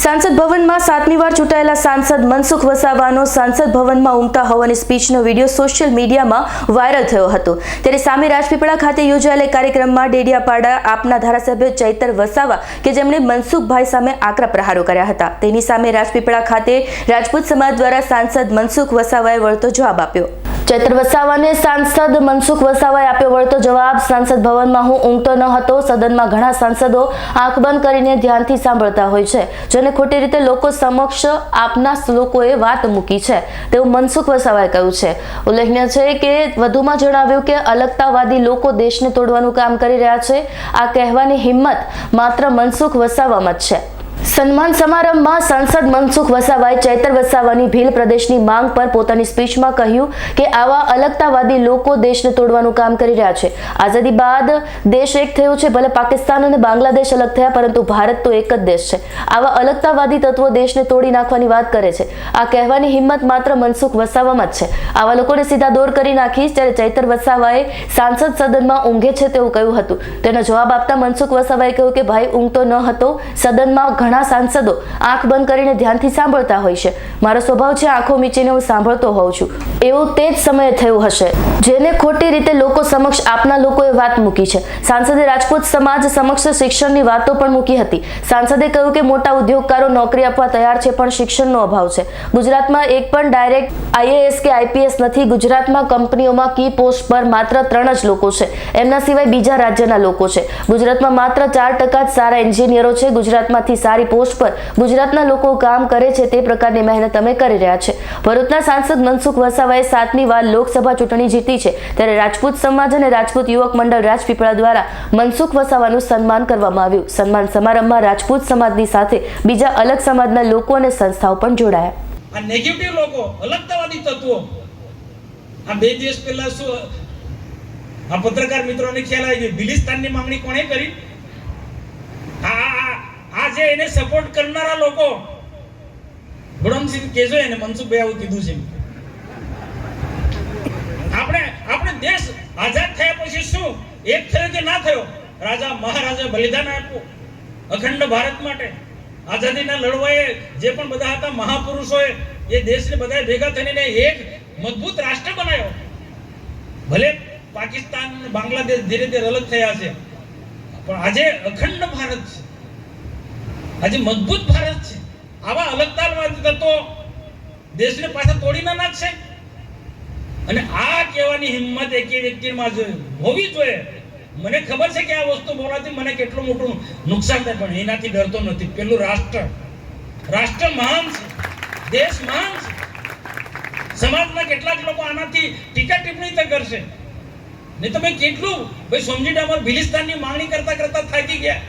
સાંસદ ભવનમાં 7મી વાર ચૂંટાયેલા સાંસદ મનસુખ વસાવાનો સાંસદ ભવનમાં ઉમટા હોવાની સ્પીચનો વિડીયો સોશિયલ મીડિયામાં વાયરલ થયો હતો। ત્યારે સામે રાજપીપળા ખાતે યોજાયેલા કાર્યક્રમમાં ડેડિયાપાડા આપના ધારાસભ્ય ચૈતર વસાવા કે જેમણે મનસુખભાઈ સામે આકરા પ્રહારો કર્યા હતા, તેની સામે રાજપીપળા ખાતે રાજપૂત સમાજ દ્વારા સાંસદ મનસુખ વસાવાએ વળતો જવાબ આપ્યો। ચૈતર વસાવાને સાંસદ મનસુખ વસાવાએ આપ્યો વળતો જવાબ। સાંસદ ભવનમાં હું ઊંઘતો ન હતો। સદનમાં ઘણા સાંસદો આંખ બંધ કરીને ધ્યાનથી સાંભળતા હોય છે, જેને ખોટી રીતે લોકો સમક્ષ આપના લોકોએ વાત મૂકી છે તેવું મનસુખ વસાવાએ કહ્યું છે। ઉલ્લેખનીય છે કે વધુમાં જણાવ્યું કે અલગતાવાદી લોકો દેશને તોડવાનું કામ કરી રહ્યા છે। આ કહેવાની હિંમત માત્ર મનસુખ વસાવામાં જ છે। સન્માન સમારંભમાં સાંસદ મનસુખ વસાવાએ ચૈતર વસાવાની ભીલ પ્રદેશની માંગ પર પોતાની સ્પીચમાં કહ્યું કે આવા અલગતાવાદી લોકો દેશને તોડવાનું કામ કરી રહ્યા છે। આઝાદી બાદ દેશ એક થયો છે, ભલે પાકિસ્તાન અને બાંગ્લાદેશ અલગ થયા, પરંતુ ભારત તો એક જ દેશ છે। આવા અલગતાવાદી તત્વો દેશને તોડી નાખવાની વાત કરે છે। આ કહેવાની હિંમત માત્ર મનસુખ વસાવામાં જ છે। આવા લોકોને સીધા દોર કરી નાખીશ। ત્યારે ચૈતર વસાવાએ સાંસદ સદનમાં ઊંઘે છે તેવું કહ્યું હતું। તેનો જવાબ આપતા મનસુખ વસાવાએ કહ્યું કે ભાઈ ઊંઘતો ન હતો। સદનમાં ઘણા સાંસદો આંખ બંધ કરીને ધ્યાનથી સાંભળતા હોય છે। મારો સ્વભાવ છે આંખો મીચીને હું સાંભળતો હોઉં છું। એવું તે જ સમયે થયું હશે જેને ખોટી રીતે લોકો સમક્ષ આપના લોકોએ વાત મૂકી છે। સાંસદે રાજપૂત સમાજ સમક્ષ શિક્ષણની વાતો પણ મૂકી હતી। સાંસદે કહ્યું કે મોટા ઉદ્યોગકારો નોકરી આપવા તૈયાર છે, પણ શિક્ષણનો અભાવ છે। ગુજરાતમાં એક પણ ડાયરેક્ટ આઈએએસ કે આઈપીએસ નથી। ગુજરાતમાં કંપનીઓમાં કી પોસ્ટ પર માત્ર 3 જ લોકો છે, એમના સિવાય બીજા રાજ્યના લોકો છે। ગુજરાતમાં માત્ર 4% જ સારા એન્જિનિયરો છે। ગુજરાતમાંથી સારી પોસ્ટ પર ગુજરાતના લોકો કામ કરે છે, તે પ્રકારની મહેનત અમે કરી રહ્યા છે। ભરૂચના સાંસદ મનસુખ વસાવાએ 7મી વાર લોકસભા ચૂંટણી જીતી છે। ત્યારે રાજપૂત સમાજ અને રાજપૂત યુવક મંડળ રાજપીપળા દ્વારા મનસુખ વસાવાનું સન્માન કરવામાં આવ્યું। સન્માન સમારંભમાં રાજપૂત સમાજની સાથે બીજા અલગ સમાજના લોકો અને સંસ્થાઓ પણ જોડાયા। આ નેગેટિવ લોકો, અલગતાવાદી તત્વો, આ 2 દિવસ પહેલા શું આ પત્રકાર મિત્રોને ખ્યાલ આવી ગયો, બિલિસ્તાનની માંગણી કોણે કરી? આજે એને સપોર્ટ કરનારા લોકો, ગુણમસિંહ કેજો એને મનસુખભાઈ આવું કીધું છે। આપણે દેશ આઝાદ થયા પછી શું એક થયો કે ના થયો? રાજા મહારાજા બલિદાન આપ્યું અખંડ ભારત માટે। આઝાદીના લડવાએ જે પણ બધા હતા મહાપુરુષોએ એ દેશને બધા ભેગા થઈને એક મજબૂત રાષ્ટ્ર બનાવ્યો। ભલે પાકિસ્તાન અને બાંગ્લાદેશ ધીરે ધીરે અલગ થયા છે, પણ આજે અખંડ ભારત છે, આજે મજબૂત ભારત છે। આવા અલગતાવાદી તત્વો દેશને પાછા તોડી ના નાખશે? અને આ કહેવાની હિંમત એક વ્યક્તિમાં હોવી જોઈએ। મને ખબર છે કે આ વસ્તુ બોલવાથી મને કેટલું મોટું નુકસાન થાય, પણ એનાથી ડરતો નથી। પેલું રાષ્ટ્ર મહાન છે, દેશ મહાન છે। સમાજના કેટલાક લોકો આનાથી ટીકા ટિપ્પણી તો કરશે, નહીં તમે કેટલું ભાઈ સમજી ડામર બિલિસ્તાનની માંગણી કરતા કરતા થાકી ગયા।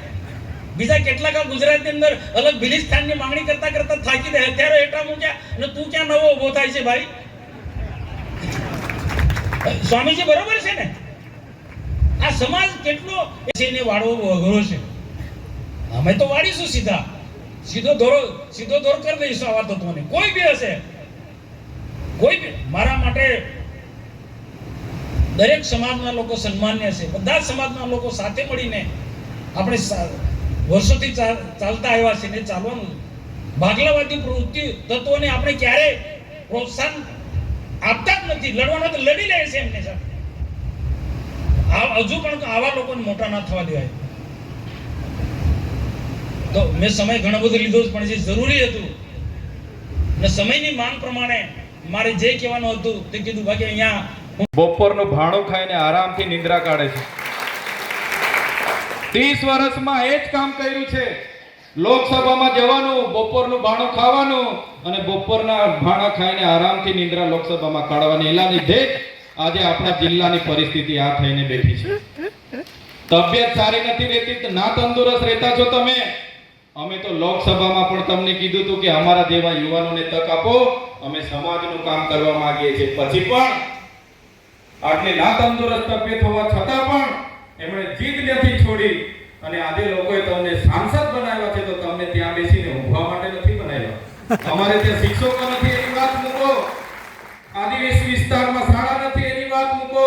બીજા કેટલાક ગુજરાતની અંદર અલગ બિલિસ્તાનની માંગણી કરતા કરતા થાકી દે, અત્યારે હેઠા મૂક્યા અને તું ક્યાં નવો ઉભો થાય છે? ભાઈ સ્વામીજી બરોબર છે ને? આ સમાજ કેટલો એને વાળવો અઘરો છે। અમે તો વાળીશું સીધો દોર કરી દઈશું આવા તત્વોને। કોઈ બી હશે, કોઈ બી મારા માટે દરેક સમાજના લોકો સન્માન્ય છે। બધા સમાજના લોકો સાથે મળીને આપણે વર્ષોથી ચાલતા આવ્યા છે ને ચાલવાનું। ભાગલાવાદી પ્રવૃત્તિ તત્વોને આપણે ક્યારે પ્રોત્સાહન આપતા જ નથી। લડવાનો તો લડી લે છે એમને સાથે। હજુ પણ આવા લોકોને મોટા ના થવા દેવાય। તો મેં સમય ઘણો બધો લીધો, પણ જે જરૂરી હતું ને સમયની માંગ પ્રમાણે મારે જે કહેવાનું હતું તે કીધું। બાકી અહીંયા બપોરનું ભાણું ખાઈને આરામથી નિંદ્રા કાઢે છે। 30 વર્ષમાં એ જ કામ કર્યું છે। લોકસભામાં જવાનું, બપોરનું ભાણું ખાવાનું અને બપોરના ભાણા ખાઈને આરામથી નિંદ્રા લોકસભામાં કાઢવાની। એના લીધે આજે આપણા જિલ્લાની પરિસ્થિતિ આ થઈને બેઠી છે। તબિયત સારી નથી રહેતી, ના તંદુરસ્ત રહેતા છો તમે। અમે તો લોકસભામાં પણ તમને કીધું હતું કે અમારા જેવા યુવાનોને તક આપો, અમે સમાજનું કામ કરવા માંગીએ છીએ। પછી પણ આટલી ના તંદુરસ્ત તબિયત હોવા છતાં પણ એમણે જીદ નથી છોડી અને આજે લોકોએ તમને સાંસદ બનાવ્યા છે, તો તમને ત્યાં બેસીને ઊંઘવા માટે નથી બનાવ્યા। અમારે ત્યાં શિક્ષકો નથી એની વાત મૂકો, આદિવાસી વિસ્તારમાં શાળા નથી એની વાત મૂકો,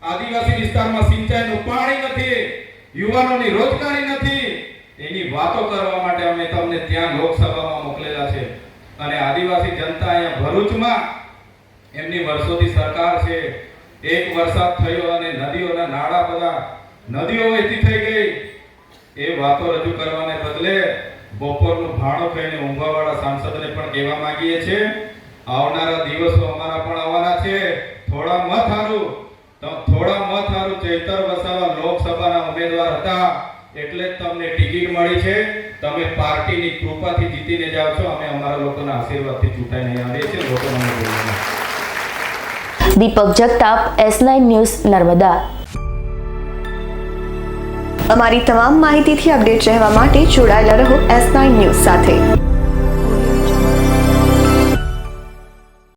આદિવાસી વિસ્તારમાં સિંચાઈનું પાણી નથી, યુવાનોની રોજગારી નથી, એની વાતો કરવા માટે અમે તમને ત્યાં લોકસભામાં મોકલેલા છે. અને આદિવાસી જનતા અહીંયા ભરૂચમાં એમની વર્ષોથી સરકાર છે. એક વરસાદ થયો અને નદીઓના નાળા બધા નદીઓ વહેતી થઈ ગઈ. એ વાતો રજૂ કરવાને બદલે બપોરનું ભાણું ખાઈને ઊંઘવાવાળા સાંસદને પણ કહેવા માંગીએ છીએ, આવનારા દિવસો અમારા પણ આવવાના છે. થોડા મત હારું ચૈતર વસાવા લોકસભાના ઉમેદવાર હતા એટલે જ તમને ટિકિટ મળી છે. તમે પાર્ટીની કૃપાથી જીતીને જાઓ છો. અમે અમારા લોકોના આશીર્વાદથી ચૂંટાઈને આવીએ છીએ. લોકોને બોલવાના. દીપક જગતાપ, S9 ન્યૂઝ, નર્મદા. અમારી તમામ માહિતીથી અપડેટ રહેવા માટે જોડાયેલા રહો S9 ન્યૂઝ સાથે.